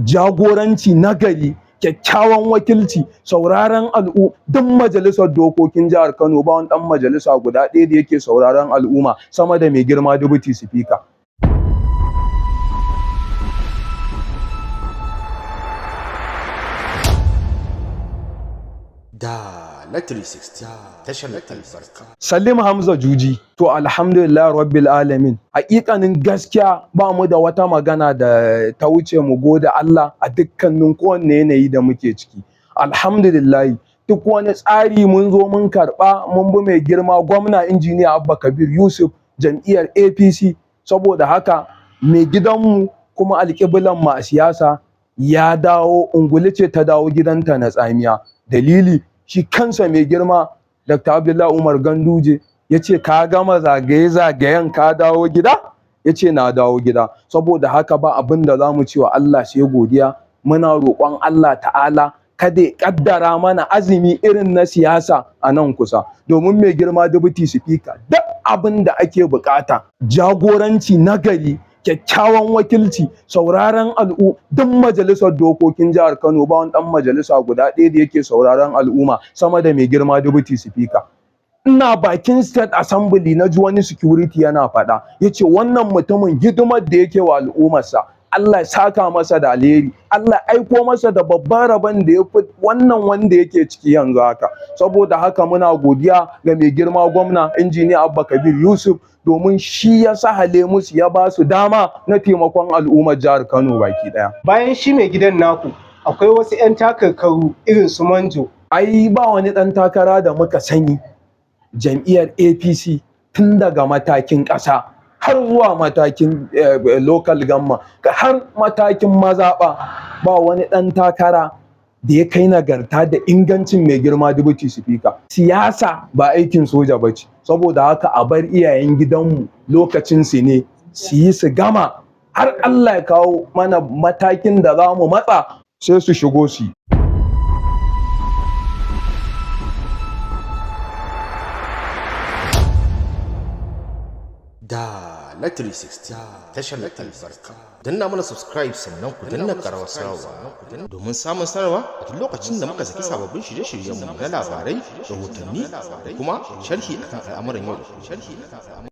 jagoranci nagari, kyakkyawan wakilci, sauraron duk majalisar dokokin jihar Kano ba wani dan majalisa guda ɗaya da yake sauraron al'umma sama da mai girma Deputy Speaker. Da na 360 tashar albarka. Salim Hamza Juji, to alhamdulillah rabbil alamin. Hakikanin gaskiya ba mu da wata magana da ta wuce mu gode Allah a dukkanin kowanne yanayi da muke ciki. Alhamdulillah duk wani tsari mun zo mun karɓa mun bi mai girma gwamna injiniya Abba Kabir Yusuf jam'iyyar APC, saboda haka mai gidanmu kuma alƙiblan mu a siyasa ya dawo, ungulu ce ta dawo gidanta na tsamiya. Dalili shi kansa mai girma Dr. Abdullahi Umar Ganduje ya ce ka gama zagaye-zagayen ka dawo gida? Ya ce na dawo gida. Saboda haka ba abin da za mu ce wa Allah sai godiya. Muna roƙon Allah ta'ala kada ya ƙaddara mana azumi irin na siyasa a nan kusa, domin mai girma Deputy Speaker duk abin da ake bukata, jagoranci nagari, kyakkyawan wakilci, sauraron duk majalisar dokokin jihar Kano ba wani dan majalisa guda ɗaya da yake sauraron al'umma sama da mai girma Deputy Speaker. Ina bakin State Assembly na ji wani security yana faɗa, yace wannan mutumin hidimar da yake wa al'ummarsa Allah ya saka masa da alheri, Allah aiko masa da babban rabon da ya fi wannan wanda yake ciki yanzu haka. Saboda haka muna godiya ga mai girma gwamna injiniya Abba Kabir Yusuf, domin shi ya sahale musu ya ba su dama na taimakon al'ummar jihar Kano baki daya. Bayan shi mai gidan naku akwai wasu 'yan takarkaru irin su Manjo. Ai ba wani ɗan takara da muka sani jam'iyyar APC tun daga matakin ƙasa har zuwa matakin local government har matakin mazaɓa, ba wani ɗan takara da ya kai nagarta da ingancin mai girma Deputy Speaker. Siyasa ba aikin soja ba ce, saboda haka a bar iyayen gidanmu lokacin su ne su yi su gama har Allah ya kawo mana matakin da za mu matsa sai su shigo su yi. Da na 360 tashar albarka. Danna mana subscribe sannan ku danna karawar sanarwa domin samun sanarwa a duk lokacin da muka saki sababbin shirye-shiryenmu na labarai, rahotanni da kuma sharhi akan al'amuran yau da kullum.